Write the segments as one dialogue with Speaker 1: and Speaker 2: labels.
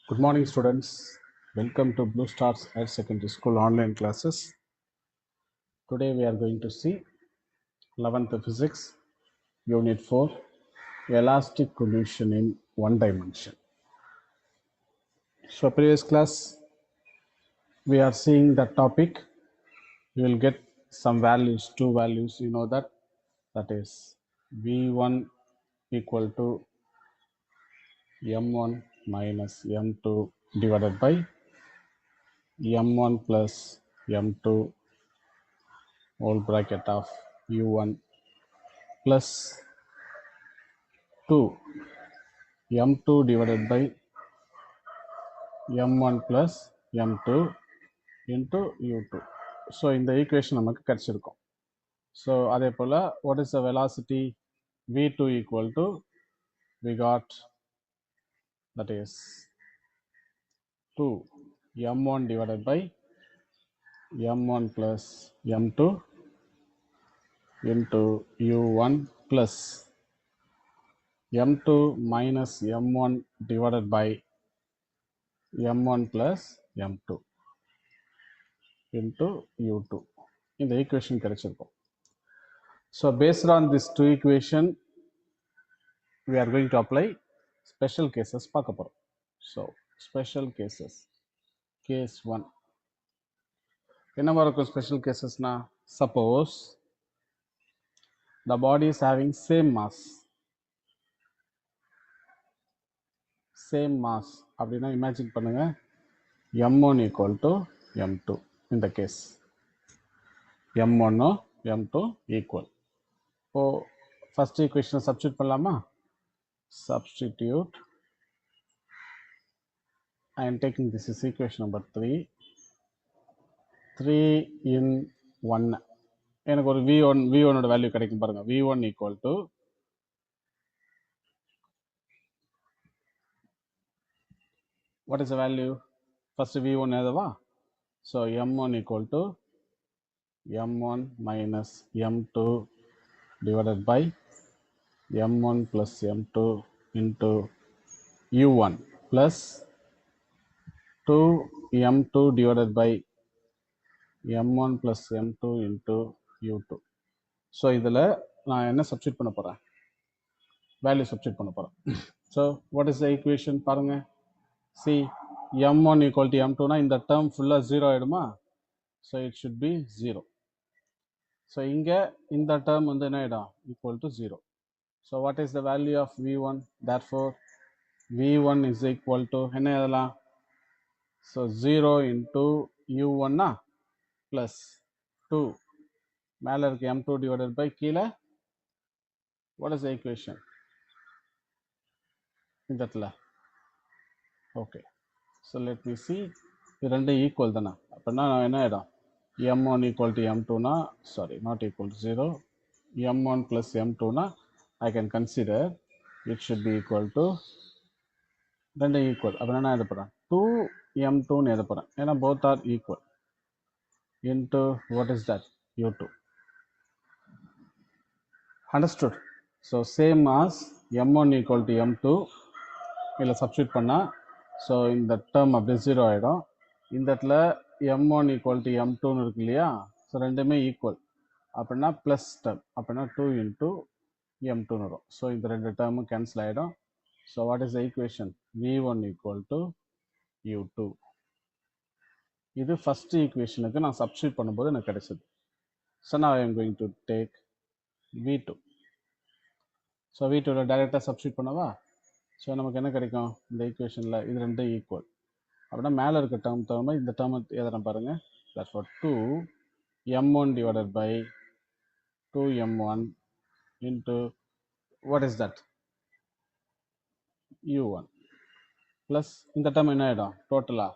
Speaker 1: Good morning, students. Welcome to Blue Stars Higher Secondary School online classes. Today we are going to see 11th Physics, Unit 4, Elastic Collision in One Dimension. So, previous class, we are seeing the topic. You will get some values, two values, you know that is V1 equal to M1 minus M2 divided by M1 plus M2 whole bracket of U1 plus 2 M2 divided by M1 plus M2 into U2. So இந்த equation நமக்கு கிடைச்சிருக்கும். So அதே போல what is the velocity V2 equal to, we got that is 2 M1 divided by M1 plus M2 into U1 plus M2 minus M1 divided by M1 plus M2 into U2. இந்த equation கிடைச்சிருக்கும். So based on this two equation, we are going to apply special cases பார்க்க போறோம். So special cases, case 1. என்னவா இருக்கும் special casesனா, suppose the body is having same mass அப்படின்னா imagine பண்ணுங்க M1 equal to M2 in the case M1 or M2 equal. இப்போ first equation substitute பண்ணலாமா? Substitute. I am taking this is equation number 3. 3 in 1. எனக்கு ஒரு V1 ஓட value கிடைக்கும் பாருங்க. V1 equal to what is the value? First V1 எழுதவா? So M1 equal to M1 minus M2 divided by M1 plus M2 into U1 plus 2 M2 divided by M1 plus M2 into U2. So இதில் நான் என்ன substitute பண்ண போகிறேன்? Value substitute பண்ண போகிறேன். So what is the equation பாருங்க. See M1 equal to M2 na இந்த term full-ஆ 0 ஆயிடுமா? So it should be 0. So இங்க இந்த term வந்து என்ன ஆயிடும்? Equal to 0. So what is the value of V1? Therefore V1 is equal to என்ன எழுதலாம்? So 0 into U1 na plus 2 மேல இருக்கு M2 divided by கீழே what is the equation? இந்த இடத்துல okay. So let me see, இது ரெண்டும் equal தானே, அப்படின்னா என்ன ஆகிடும்? M1 equal to M2 na, sorry, not equal to 0. M1 plus M2 na, I can consider it should be equal to ரெண்டும் equal. அப்படின்னா நான் எழுத போகிறேன் 2M2 ன்னு எழுத போகிறேன், ஏன்னா both are equal into what is that? U2. Understood? So same as M1 equal to M2 இதில் சப்ஸ்டியூட் பண்ணால், ஸோ இந்த டேர்ம் அப்படியே 0 ஆகிடும். இந்த இடத்துல M1 equal to M2ன்னு இருக்கு இல்லையா? ஸோ ரெண்டுமே ஈக்குவல், அப்படின்னா ப்ளஸ் டேர்ம், அப்படின்னா 2 into M2ன்னு வரும். ஸோ இந்த ரெண்டு டேர்மும் கேன்சல் ஆகிடும். So what is the equation? V1 equal to U2. இது ஃபஸ்ட் ஈக்குவேஷனுக்கு நான் சப்ஸ்டியூட் பண்ணும்போது எனக்கு கிடைச்சது. ஸோ நான் I am going to take V2. So V2வில் டைரெக்டாக சப்ஸ்டியூட் பண்ணவா? ஸோ நமக்கு என்ன கிடைக்கும்? இந்த ஈக்குவேஷனில் இது ரெண்டும் ஈக்குவல், அப்படின்னா மேலே இருக்க டேர்ம் தவிர இந்த டேர்ம் எதனா பாருங்கள். தட்ஃபார் 2M1 divided by 2M1 into what is that? U1 plus இந்த டேர்ம் என்ன ஆகிடும்? டோட்டலாக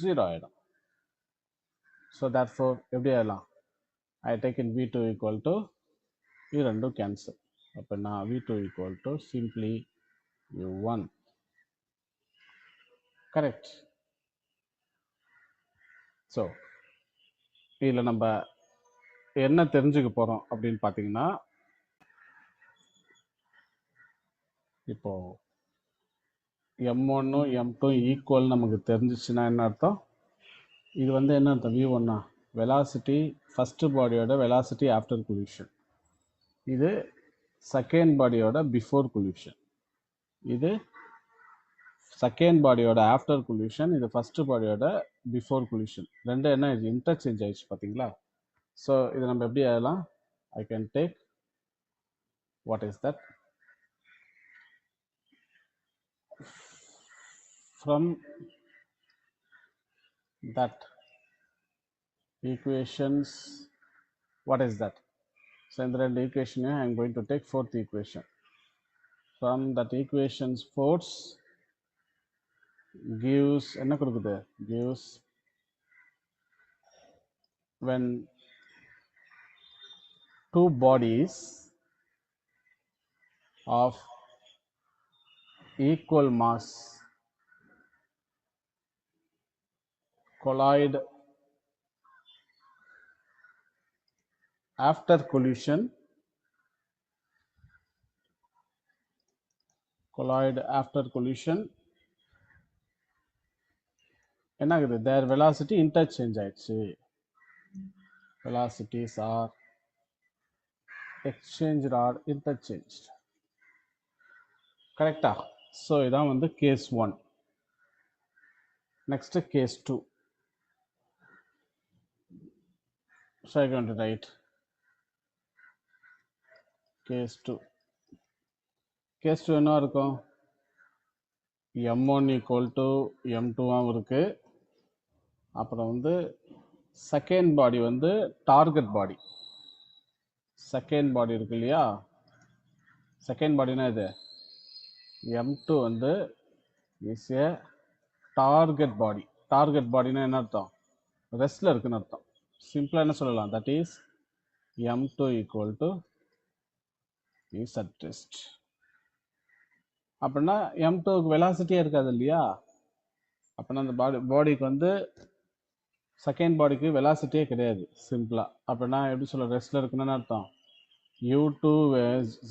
Speaker 1: 0 ஆகிடும். ஸோ therefore எப்படி ஆகலாம்? I take in V2 equal to இது ரெண்டும் கேன்சல், அப்படின்னா V2 equal to simply U1. Correct. So இதில் நம்ம என்ன தெரிஞ்சுக்க போகிறோம் அப்படின்னு பார்த்தீங்கன்னா, இப்போ m1 m2 ஈக்குவல் நமக்கு தெரிஞ்சிச்சுன்னா என்ன அர்த்தம்? இது வந்து என்ன அர்த்தம்? v1 வெலாசிட்டி ஃபர்ஸ்ட் பாடியோட வெலாசிட்டி ஆஃப்டர் கொலிஷன், இது செகண்ட் பாடியோட பிஃபோர் கொலிஷன், இது செகண்ட் பாடியோட ஆஃப்டர் கொலிஷன், இது ஃபர்ஸ்ட் பாடியோட பிஃபோர் கொலிஷன். ரெண்டு என்ன ஆயிடுச்சு? இன்டர்சேஞ்ச் ஆயிடுச்சு பார்த்தீங்களா? ஸோ இதை நம்ம எப்படி எழுதலாம்? I can take what is that from that equations. What is that? So in the equation I am going to take fourth equation. From that equations force gives என்ன கொடுக்குது? Gives when two bodies of equal mass collide after collision, என்ன ஆகுது? their velocity interchange ஆயிடுச்சு. velocities are exchanged or interchanged. கரெக்டா? So இதான் வந்து case 1. Next case 2. So I'm going to write case 2. Case 2 என்ன இருக்கும்? m1 equal to m2 இருக்கு. அப்புறம் வந்து செகண்ட் பாடி வந்து டார்கெட் பாடி. செகண்ட் பாடி இருக்கு இல்லையா? செகண்ட் பாடினா இது m2 வந்து is a target body. Target பாடினா என்ன அர்த்தம்? ரெஸ்ட்ல இருக்குன்னு அர்த்தம். சிம்பிளா என்ன சொல்லலாம்? That is m2 equal to is at rest. அப்படின்னா m2க்கு வெலாசிட்டியே இருக்காது இல்லையா? அப்படின்னா அந்த பாடிக்கு வந்து செகண்ட் பாடிக்கு வெலாசிட்டியே கிடையாது சிம்பிளா. அப்படின்னா எப்படி சொல்ல? ரெஸ்ட்ல இருக்குன்னு அர்த்தம். u2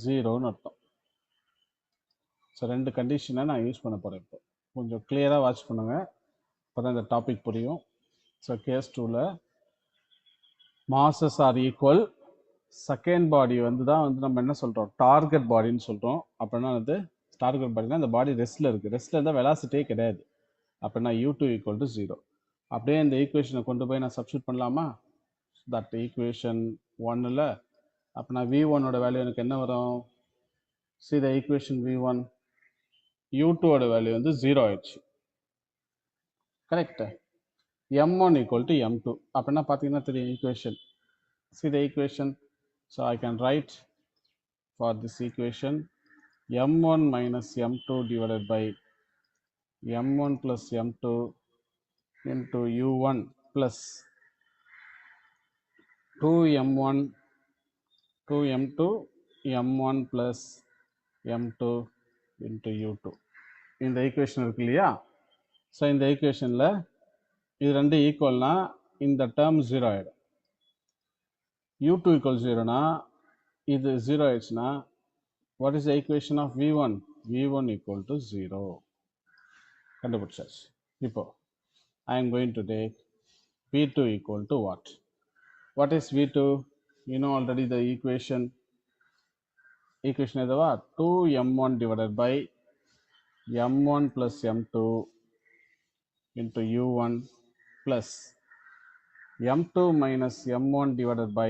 Speaker 1: 0ன்னு அர்த்தம். ஸோ ரெண்டு கண்டிஷனை நான் யூஸ் பண்ண போகிறேன். இப்போ கொஞ்சம் கிளியராக வாட்ச் பண்ணுங்க, அப்போ தான் இந்த டாபிக் புரியும். ஸோ கேஸ் 2ல் masses are equal. Second body வந்து தான் வந்து நம்ம என்ன சொல்கிறோம்? டார்கெட் பாடின்னு சொல்கிறோம். அப்படின்னா வந்து டார்கெட் பாடினா அந்த பாடி ரெஸ்ட்டில் இருக்குது. ரெஸ்ட்டில் இருந்தால் வெலாசிட்டியே கிடையாது. அப்படின்னா u2 ஈக்குவல் டு 0. அப்படியே இந்த ஈக்குவேஷனை கொண்டு போய் நான் சப்ஸ்டியூட் பண்ணலாமா? தட் ஈக்குவேஷன் 1ல் அப்படின்னா v1ஓட வேல்யூ எனக்கு என்ன வரும்? see the equation v1, u2ஓட வேல்யூ வந்து 0 ஆயிடுச்சு. Correct? m1 equal to m2. அப்படின்னா பார்த்தீங்கன்னா தெரியும் equation. see the equation. So I can write for this equation m1 minus m2 divided by m1 plus m2 into u1 plus 2m1 2m2 m1 plus m2 into u2. இந்த equation இருக்கு இல்லையா? So இந்த ஈக்குவேஷனில் இது ரெண்டு ஈக்குவல்னா இந்த term 0 ஆகிடும். u2 equal 0னா இது 0 ஆயிடுச்சுன்னா what is the equation of v1? v1 equal to 0 கண்டுபிடிச்சாச்சு. இப்போ I am going to take v2 equal to what? What is v2? You know already the equation. Equation is what? 2m1 divided by m1 plus m2 into u1 plus m2 minus m1 divided by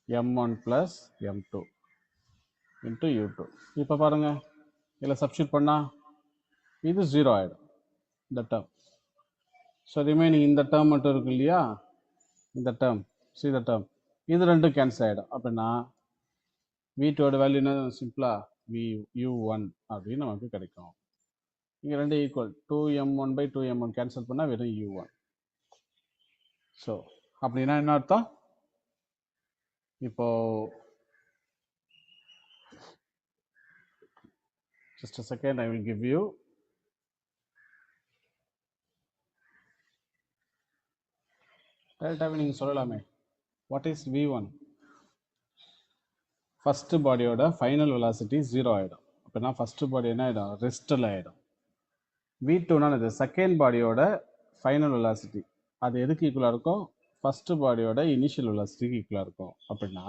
Speaker 1: m1 plus m2 into u2. இப்போ பாருங்க, இதில் substitute பண்ணா இது 0 ஆயிடும் இந்த term. So remaining இந்த term மட்டும் இருக்கு இல்லையா? இந்த டேர்ம், see the term, இது ரெண்டும் கேன்சல் ஆகிடும். அப்படின்னா v2ஓட வேல்யூ என்ன? சிம்பிளா u1 அப்படின்னு நமக்கு கிடைக்கும். இங்கே ரெண்டு equal 2m1 by 2m1 cancel பண்ணால் வெறும் u1. ஸோ அப்படின்னா என்ன அர்த்தம்? இப்போ just a second, I will give you. நீங்கள் சொல்லலாமே, வாட் இஸ் v1? ஃபர்ஸ்ட் பாடியோட ஃபைனல் வெலாசிட்டி 0 ஆகிடும். அப்படின்னா ஃபர்ஸ்ட் பாடி என்ன ஆகிடும்? ரெஸ்டில் ஆகிடும். v2னா இது செகண்ட் பாடியோட ஃபைனல் வெலாசிட்டி. அது எதுக்கு ஈக்குவலாக இருக்கும்? ஃபர்ஸ்ட் பாடியோட இனிஷியல் வெலாசிட்டிக்கு ஈக்குவலாக இருக்கும். அப்படின்னா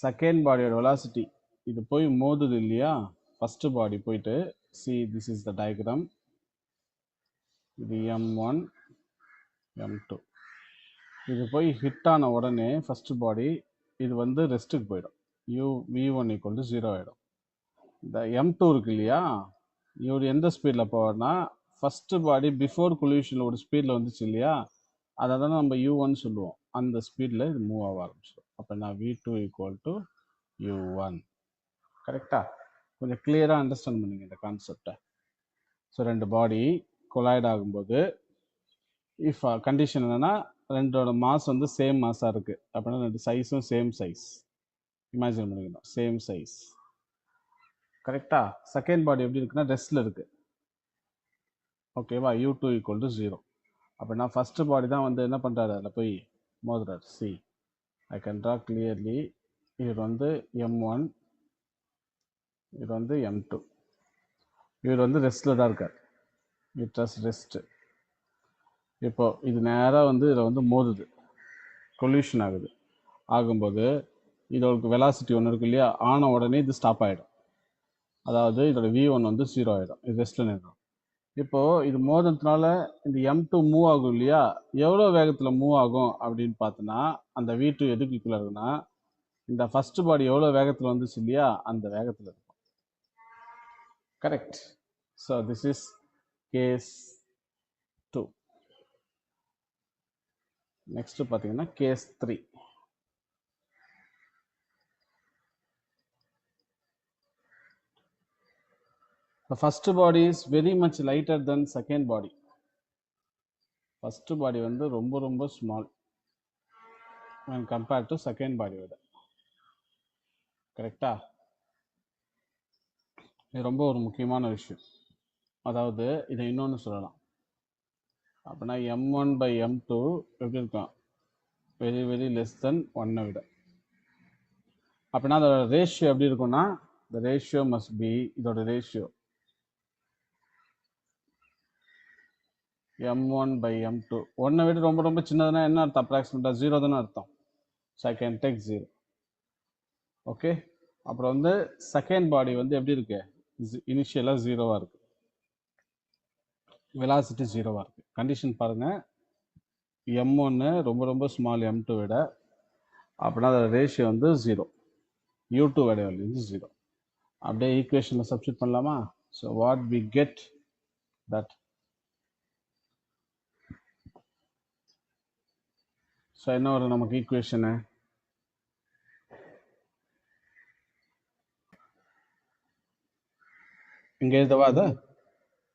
Speaker 1: செகண்ட் பாடியோட வெலாசிட்டி இது போய் மோதுது இல்லையா, ஃபர்ஸ்ட் பாடி போயிட்டு, see this is the diagram, இது m1 m2, இது போய் ஹிட் ஆன உடனே ஃபர்ஸ்ட் பாடி இது வந்து ரெஸ்ட்டுக்கு போயிடும், v1 ஈக்குவல் டு 0 ஆகிடும். இந்த m2 இருக்கு இல்லையா, இவர் எந்த ஸ்பீடில் போவார்னா ஃபர்ஸ்ட் பாடி பிஃபோர் கொல்யூஷனில் ஒரு ஸ்பீடில் வந்துச்சு இல்லையா, அதை தான் நம்ம u1 சொல்லுவோம். அந்த ஸ்பீடில் இது மூவ் ஆக ஆரம்பிச்சிடும். அப்போ நான் v2 ஈக்குவல் டு u1. கரெக்டா? கொஞ்சம் கிளியராக அண்டர்ஸ்டாண்ட் பண்ணுங்க இந்த கான்செப்டை. ஸோ ரெண்டு பாடி கொலாய்ட் ஆகும்போது இஃப் கண்டிஷன் என்னன்னா ரெண்டோட மாஸ் வந்து சேம் மாஸாக இருக்குது அப்படின்னா ரெண்டு சைஸும் சேம் சைஸ் இமேஜின் பண்ணிக்கணும், சேம் சைஸ். கரெக்டா? செகண்ட் பாடி எப்படி இருக்குன்னா ரெஸ்ட்ல இருக்கு. ஓகேவா? u2 equal to 0. அப்படின்னா ஃபர்ஸ்ட் பாடி தான் வந்து என்ன பண்ணுறாரு, அதில் போய் மோதுறாரு. See I can draw clearly. இது வந்து m1, இது வந்து m2. இவர் வந்து ரெஸ்ட்ல தான் இருக்கார், இட் ரெஸ்ட். இப்போ இது நேராக வந்து இதில் வந்து மோதுது, கொல்யூஷன் ஆகுது. ஆகும்போது இதோட வெலாசிட்டி ஒன்று இருக்கு இல்லையா, ஆன உடனே இது ஸ்டாப் ஆகிடும். அதாவது இதோட v1 வந்து 0 ஆகிடும், இது ரெஸ்ட்டில் நிற்கும். இப்போது இது மோதினதுனால இந்த m2 மூவ் ஆகும் இல்லையா, எவ்வளோ வேகத்தில் மூவ் ஆகும் அப்படின்னு பார்த்தோன்னா அந்த v2 எதுக்கு ஈக்குவலாக இருக்குன்னா இந்த ஃபர்ஸ்ட் பாடி எவ்வளோ வேகத்தில் வந்துச்சு இல்லையா அந்த வேகத்தில் இருக்கும். Correct? So this is case 2. Next பார்த்தீங்கன்னா case 3. The first body is very much lighter than second body. First body வந்து ரொம்ப ரொம்ப small when compared to second body விட. கரெக்டா? இது ரொம்ப ஒரு முக்கியமான விஷயம். அதாவது இதை இன்னொன்று சொல்லலாம். அப்படின்னா m1 by m2 எப்படி இருக்கும்? வெரி வெரி லெஸ் தென் 1 விட. அப்படின்னா அதோட ரேஷியோ எப்படி இருக்கும்னா the ratio must be, இதோட ரேஷியோ m1 by m2. 1 விட ரொம்ப ரொம்ப சின்னதுன்னா என்ன அர்த்தம்? அப்ராக்சிமேட்டாக 0 தானே அர்த்தம். So I can take 0. Okay. அப்புறம் வந்து செகண்ட் பாடி வந்து எப்படி இருக்கு? இனிஷியலாக 0வாக இருக்கு, வெலாசிட்டி 0வாக இருக்கு. கண்டிஷன் பாருங்க, m1 ரொம்ப ரொம்ப ஸ்மால் m2 விட, அப்படின்னா அதோட ரேஷியோ வந்து 0, u2 விட வந்து 0. அப்படியே ஈக்குவேஷனில் சப்ஸ்டிட் பண்ணலாமா? So what we get that. So என்ன வரும் நமக்கு ஈக்குவேஷனு? இங்கே எழுதவா அது?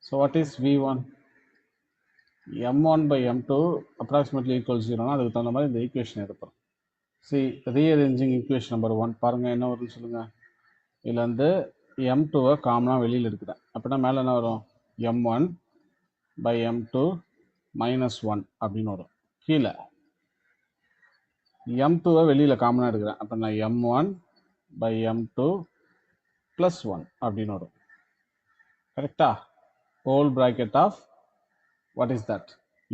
Speaker 1: So what is v1? m1 by m2 approximately equals 0னா அதுக்கு தகுந்த மாதிரி இந்த ஈக்குவேஷன் எடுப்போம். சி ரீஅரேஞ்சிங் ஈக்குவேஷன் நம்பர் 1 பாருங்கள் என்ன வரும்னு சொல்லுங்கள். இதில் வந்து m2வை காமனாக வெளியில் எடுக்கிறேன். அப்படின்னா மேலே என்ன வரும்? m1 by m2 minus 1 அப்படின்னு வரும். கீழே m2வை வெளியில் காமனாக எடுக்கிறேன். அப்படின்னா m1 by m2 plus 1 அப்படின்னு வரும். கரெக்டா? Whole bracket of what is that?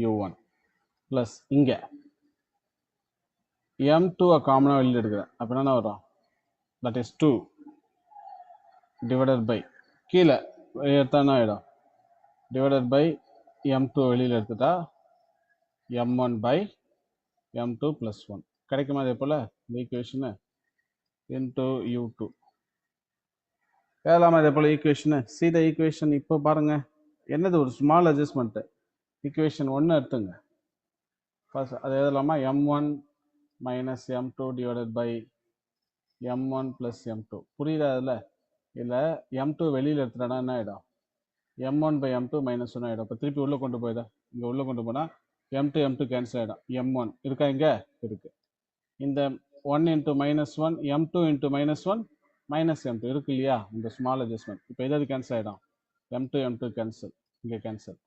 Speaker 1: u1 plus இங்கே m2வை காமனாக வெளியில் எடுக்கிறேன். அப்படின்னா என்ன வரும்? தட் இஸ் 2 டிவைடட் பை, கீழே எடுத்தா என்ன ஆகிடும்? டிவைடட் பை m2 வெளியில் எடுத்துட்டா m1 by m2 plus 1 கிடைக்குமா? அதே போல் இந்த ஈக்குவேஷனு இன்டூ u2 ஏழாமல் இதே போல் ஈக்குவேஷனு. See the equation. இப்போ பாருங்கள் என்னது, ஒரு ஸ்மால் அட்ஜஸ்ட்மெண்ட்டு. ஈக்குவேஷன் 1 எடுத்துங்க. ஃபர்ஸ்ட் அது எழுதலாமா? m1 minus m2 divided by m1 plus m2. புரியுதா? அதில் இல்லை m2 வெளியில் எடுத்துட்டா என்ன ஆகிடும்? m1 by m2 minus 1 ஆகிடும். இப்போ திருப்பி உள்ளே கொண்டு போய்தான், இங்கே உள்ளே கொண்டு போனால் m2 m2 கேன்சல் ஆகிடும். m1 இருக்கா? இங்கே இருக்குது. இந்த 1 into minus 1, m2 into minus 1 minus m2 இருக்கு இல்லையா, இந்த ஸ்மால் அட்ஜஸ்ட்மெண்ட். இப்போ எதாவது கேன்சல் ஆகிடும், m2 m2 கேன்சல், இங்கே cancel.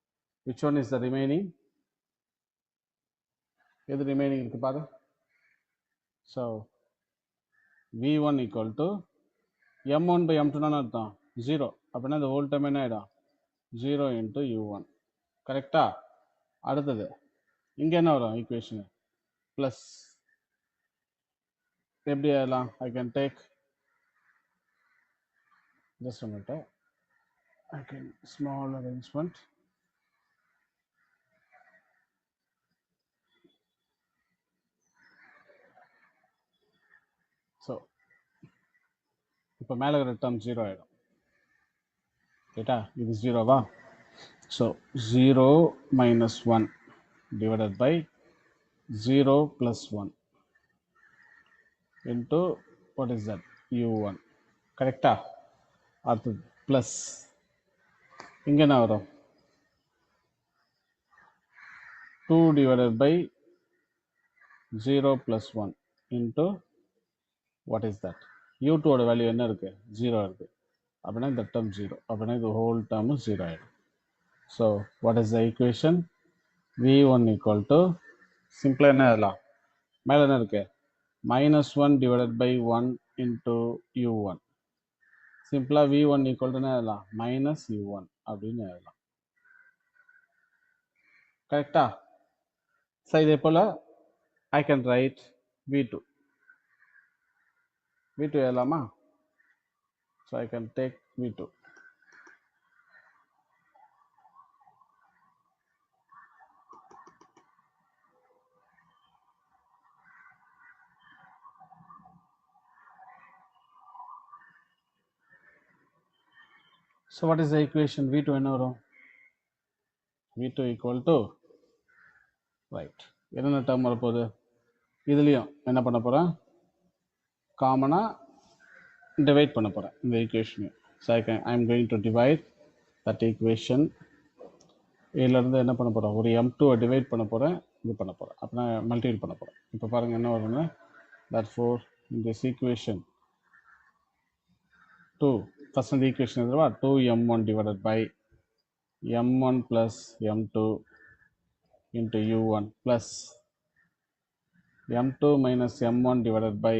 Speaker 1: which one is the remaining? எது ரிமைனிங் இருக்கு பாரு. So v1 equal to m1 by m2 அர்த்தம் 0. அப்படின்னா இந்த ஹோல் டைம் என்ன ஆகிடும்? 0 into u1. கரெக்டா? அடுத்தது இங்க என்ன வரும் ஈக்குவேஷன்? பிளஸ் எப்படி எழுதலாம்? I can take just a minute. I can small arrangement. So இப்போ மேலே இருக்கிற டேர்ம் 0 ஆகிடும். ரைட்டா? இது 0வா? So 0 minus 1 divided by 0 plus 1 into what is that? u1. கரெக்டா? அடுத்தது ப்ளஸ் இங்கே என்ன வரும்? 2 divided by 0 plus 1 into what is that? u2 ஓட வேல்யூ என்ன இருக்கு? 0 இருக்கு. அப்படின்னா இந்த டேர்ம் 0. அப்படின்னா இது ஹோல் டேர்ம் 0 ஆகிடும். So what is the equation? v1 equal to சிம்பிளாக என்ன எழுதலாம்? மேலே என்ன இருக்கு? -1 divided by 1 into u1. சிம்பிளாக v1 equal to என்ன எழுதலாம்? -u1 அப்படின்னு எழுதலாம். கரெக்டா? ஸோ இதே போல் I can write v2. v2 எழுதலாமா? So I can take v2. So what is the equation? v2 என்ன வரும்? v2 equal to right. என்னென்ன டேர்ம் வரப்போகுது? இதுலேயும் என்ன பண்ண போகிறேன்? காமனாக டிவைட் பண்ண போகிறேன் இந்த ஈக்குவேஷனையும். So I am going to divide that equation. இதிலேருந்து என்ன பண்ண போகிறேன்? ஒரு m2 டிவைட் பண்ண போகிறேன், இது பண்ண போகிறேன், அப்படின்னா மல்டிபிள் பண்ண போகிறேன். இப்போ பாருங்கள் என்ன வருதுன்னா, that four in this equation 2 first இந்த ஈக்குவேஷன் எதுவா 2m1 divided by m1 plus m2 into u1 plus m2 minus m1 divided by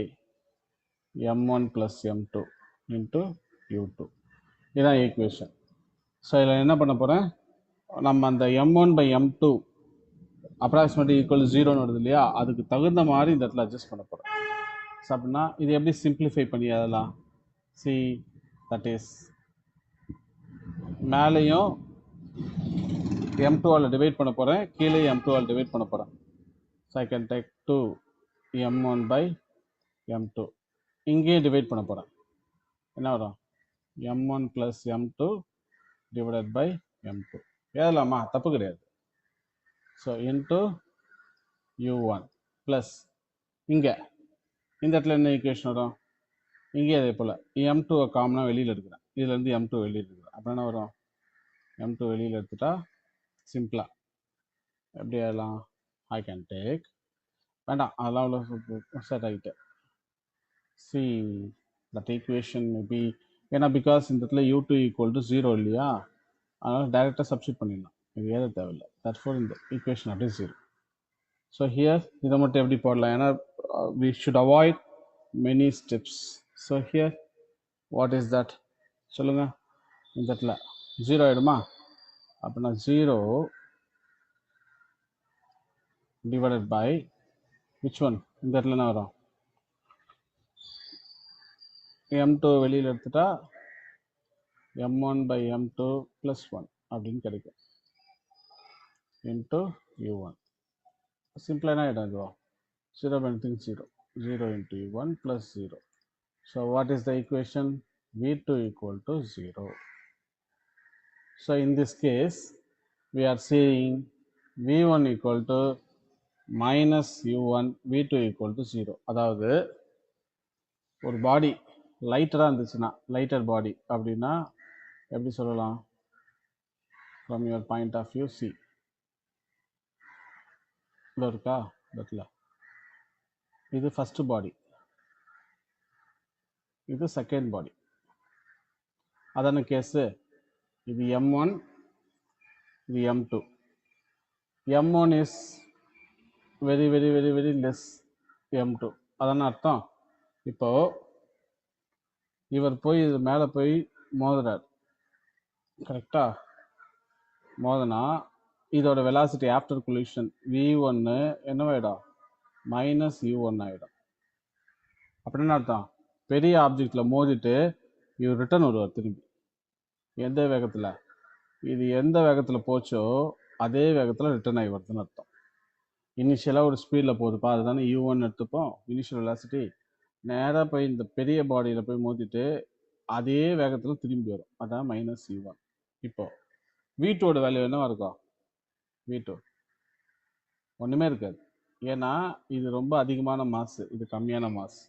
Speaker 1: m1 plus m2 into u2. இதுதான் ஈக்குவேஷன். ஸோ இதில் என்ன பண்ண போகிறேன்? நம்ம அந்த m1 by m2 approximately equal 0ன்னு வருது இல்லையா, அதுக்கு தகுந்த மாதிரி இந்த இடத்துல அட்ஜஸ்ட் பண்ண போகிறேன். ஸோ அப்படின்னா இது எப்படி சிம்பிளிஃபை பண்ணி அதெல்லாம் சி தட் இஸ் மேலேயும் m2ஆல் டிவைட் பண்ண போகிறேன், கீழே m2ஆல் டிவைட் பண்ண போகிறேன். So I can take 2 m1 by m2. இங்கேயும் டிவைட் பண்ண போகிறேன். என்ன வரும்? m1 plus m2 divided by m2. எழுதலாமா? தப்பு கிடையாது. ஸோ இன்ட்டு u1 ப்ளஸ் இங்கே இந்த இடத்துல என்ன ஈக்குவேஷன் வரும்? இங்கே அதே போல் m2 காமனாக வெளியில் எடுக்கிறேன், இதுலேருந்து m2 வெளியில் எடுக்கிறேன். அப்போ என்ன வரும்? m2 வெளியில் எடுத்துட்டா சிம்பிளாக எப்படி எழுதலாம்? ஐ கேன் டேக் வேண்டாம் அதெல்லாம் அவ்வளோ செட் ஆகிட்டு சி தட் ஈக்குவேஷன் மேபி ஏன்னா பிகாஸ் இந்த இடத்துல u2 ஈக்குவல் டு 0 இல்லையா, அதனால் டைரெக்டாக சப்ஸ்டிட் பண்ணிடலாம், இது ஏத தேவையில்லை. தட் ஃபோர் இந்த ஈக்குவேஷன் அப்படியே 0. ஸோ ஹியர் இதை மட்டும் எப்படி போடலாம்? ஏன்னா we should avoid many steps. So here what is that? சொல்லுங்க. இந்த இடத்துல 0 ஆகிடுமா? அப்படின்னா 0 divided by which one? இந்த இடத்துல என்ன வரும்? m2 வெளியில் எடுத்துட்டா m1 by m2 plus 1 அப்படின்னு கிடைக்கும் into u1. சிம்பிளாக என்ன ஆகிடும்? இதுவா 0 by anything 0. 0 into u1 plus 0. So what is the equation? v2 equal to 0. So in this case we are seeing v1 equal to minus u1, v2 equal to 0. அதாவது ஒரு பாடி லைட்டராக இருந்துச்சுன்னா, lighter பாடி அப்படின்னா எப்படி சொல்லலாம்? From your point of view C இதில் இருக்கா, இடத்துல இது ஃபஸ்ட்டு பாடி, இது செகண்ட் பாடி. அதான கேஸு. இது m1, இது m2. m1 is very very very very less m2. அதான அர்த்தம். இப்போ இவர் போய் இது மேலே போய் மோதுறார், கரெக்டா? மோதனா இதோட வெலாசிட்டி ஆஃப்டர் கொலிஷன் v1 என்னவாயிடும் மைனஸ் u1 ஆகிடும். அப்படின்னு அர்த்தம் பெரிய ஆப்ஜெக்டில் மோதிட்டு இது ரிட்டர்ன் வருவார் திரும்பி. எந்த வேகத்தில்? இது எந்த வேகத்தில் போச்சோ அதே வேகத்தில் ரிட்டர்ன் ஆகி வருதுன்னு அர்த்தம். இனிஷியலாக ஒரு ஸ்பீடில் போகுதுப்பா, அதுதானே u1 எடுத்துப்போம் இனிஷியல் வெலாசிட்டி. நேராக போய் இந்த பெரிய பாடியில் போய் மோதிட்டு அதே வேகத்தில் திரும்பி வரும், அதான் மைனஸ் u1. இப்போ v2ஓட வேல்யூ என்னவா இருக்கும்? v2 ஒன்றுமே இருக்காது. ஏன்னா இது ரொம்ப அதிகமான மாஸ், இது கம்மியான மாஸ்.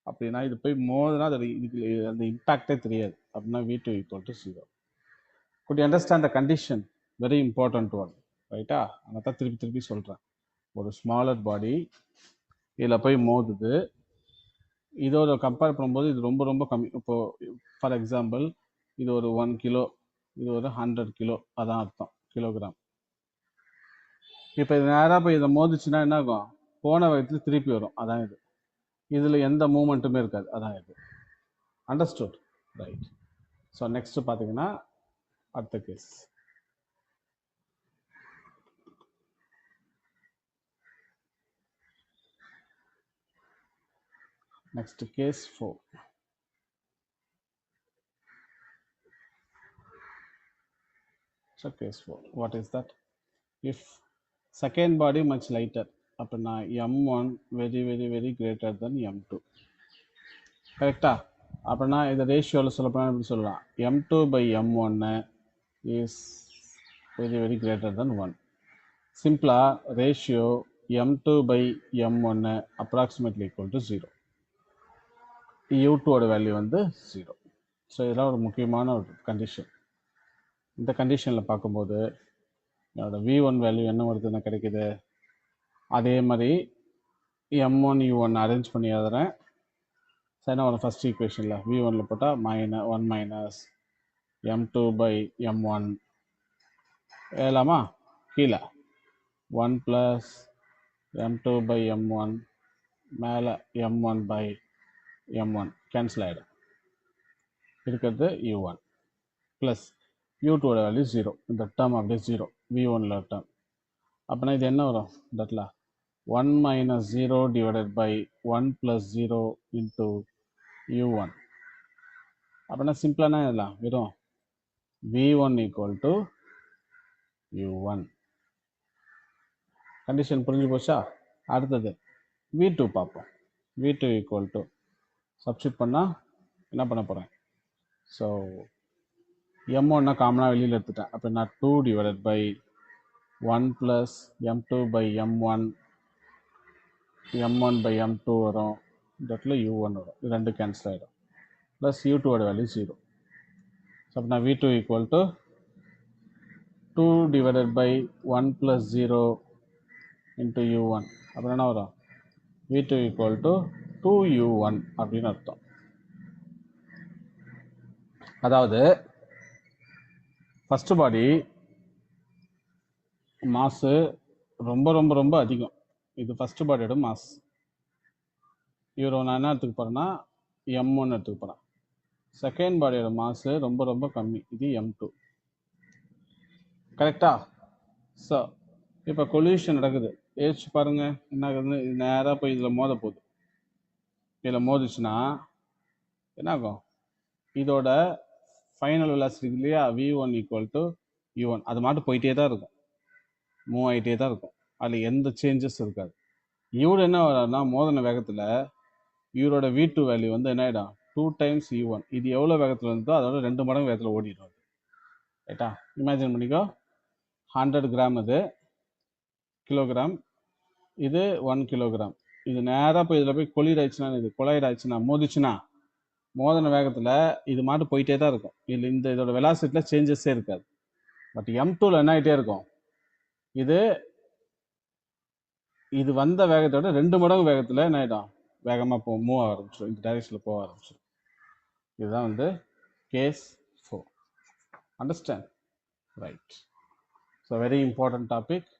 Speaker 1: அப்படின்னா இது போய் மோதுனா அது இதுக்கு அந்த இம்பேக்டே தெரியாது. அப்படின்னா v2 equal to 0. could you understand the condition? very important one, ரைட்டா? அதை தான் திருப்பி திருப்பி சொல்கிறேன். ஒரு ஸ்மாலர் பாடி இதில் போய் மோதுது, இதோட கம்பேர் பண்ணும்போது இது ரொம்ப ரொம்ப கம்மி. இப்போது ஃபார் எக்ஸாம்பிள் இது ஒரு 1 கிலோ, இது ஒரு 100 கிலோ, அதான் அர்த்தம் கிலோகிராம். இப்போ இது நேராக போய் இதை மோதிச்சுன்னா என்ன ஆகும்? போன வயத்தில் திருப்பி வரும், அதான் இது. இதில் எந்த மூமெண்ட்டுமே இருக்காது, அதான் இது. அண்டர்ஸ்டுட்? ரைட். ஸோ நெக்ஸ்ட் பார்த்தீங்கன்னா அடுத்த case. Next case 4. So case 4, what is that? If second body much lighter, அப்படின்னா m1 very very very greater than m2. கரெக்டா? அப்படின்னா இந்த ரேஷியோவில் சொல்லப்போனால் எப்படி சொல்லலாம்? m2 by m1 is very very greater than 1. சிம்பிளாக ratio m2 by m1 approximately equal to 0. u2ஓட வேல்யூ வந்து 0. ஸோ இதெல்லாம் ஒரு முக்கியமான ஒரு கண்டிஷன். இந்த கண்டிஷனில் பார்க்கும்போது என்னோட v1 வேல்யூ என்ன வருதுன்னு கிடைக்குது. அதே மாதிரி m1 u1 அரேஞ்ச் பண்ணி எழுதுறேன். என்ன வரும் ஃபர்ஸ்ட் ஈக்குவேஷனில்? v1ல் போட்டால் -1 மைனஸ் m2 by m1 எழுதலாமா? கீழே 1 ப்ளஸ் m2 by m1 மேலே m1 by m1 கேன்சல் ஆகிடும். இருக்கிறது u1 ப்ளஸ் u2ஓட வேல்யூ 0. இந்த டேர்ம் அப்படியே 0 v1ல் டேர்ம். அப்படின்னா இது என்ன வரும்? தட்ல 1 minus 0 divided by 1 plus 0 into u1. அப்படின்னா சிம்பிளானா இதெல்லாம் வெறும் v1 equal to u1. Condition புரிஞ்சு போச்சா? அடுத்தது v2 பார்ப்போம். v2 equal to சப்ஸ்டியூட் பண்ணால் என்ன பண்ண போகிறேன்? ஸோ m1 காமனாக வெளியில் எடுத்துட்டேன். அப்படின்னா 2 divided by 1 plus m2 by m1 m1 by m2 வரும். இந்த இடத்துல u1 வரும். இது ரெண்டு கேன்சல் ஆகிடும். Plus u2ஓட value 0. ஸோ அப்படின்னா v2 equal to 2 divided by 1 plus 0 into u1. அப்புறம் என்ன வரும்? v2 ஈக்குவல் டு 2u1 அப்படின்னு அர்த்தம். அதாவது ஃபர்ஸ்ட் பாடி மாசு ரொம்ப ரொம்ப ரொம்ப அதிகம். இது ஃபர்ஸ்ட் பாடியோட மாஸ். இவர் நான் என்ன எடுத்துக்க போகிறேன்னா m1 எடுத்துக்க போகிறேன். செகண்ட் பாடியோட மாசு ரொம்ப ரொம்ப கம்மி, இது m2. கரெக்டா? ஸோ இப்போ கொல்யூஷன் நடக்குது. யோசிச்சு பாருங்க என்ன ஆகுதுன்னு. இது நேராக போய் இதில் மோத போகுது. இதில் மோதிச்சுன்னா என்ன ஆகும்? இதோட ஃபைனல் வெலாசிட்டி இல்லையா v1 ஈக்குவல் டு u1. அது மட்டும் போயிட்டே தான் இருக்கும், மூவ் ஆகிட்டே தான் இருக்கும். அதில் எந்த சேஞ்சஸ் இருக்காது. இவர் என்ன வராதுன்னா மோதன வேகத்தில் இவரோட v2 வேல்யூ வந்து என்ன ஆகிடும்? 2 times u1. இது எவ்வளோ வேகத்தில் இருந்தோ அதோட 2 மடங்கு வேகத்தில் ஓடிடும். ரைட்டா? இமேஜின் பண்ணிக்கோ. 100 கிராம் இது கிலோகிராம், இது 1 கிலோகிராம். இது நேராக போய் இதில் போய் கொலிட் ஆயிடுச்சுன்னா, இது கொலைட் ஆயிடுச்சுன்னா, மோதிச்சுன்னா மோதன வேகத்தில் இது மாட்டு போயிட்டே தான் இருக்கும். இதில் இதோட வெலாசிட்டியில் சேஞ்சஸே இருக்காது. பட் m2ல என்ன ஆகிட்டே இருக்கும்? இது வந்த வேகத்தோட 2 மடங்கு வேகத்தில் என்ன ஆகிடும்? வேகமாக மூவ் ஆக ஆரம்பிச்சிடும், இந்த டைரக்ஷனில் போக ஆரம்பிச்சிடும். இதுதான் வந்து case 4. Understand? Right. So very important topic.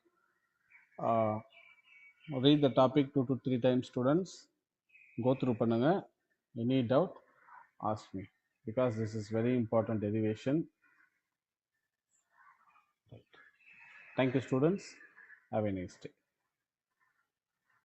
Speaker 1: read the topic 2 to 3 times, students. Go through பண்ணுங்க. Any doubt, ask me, because this is very important derivation. Right. Thank you, students. Have a nice day.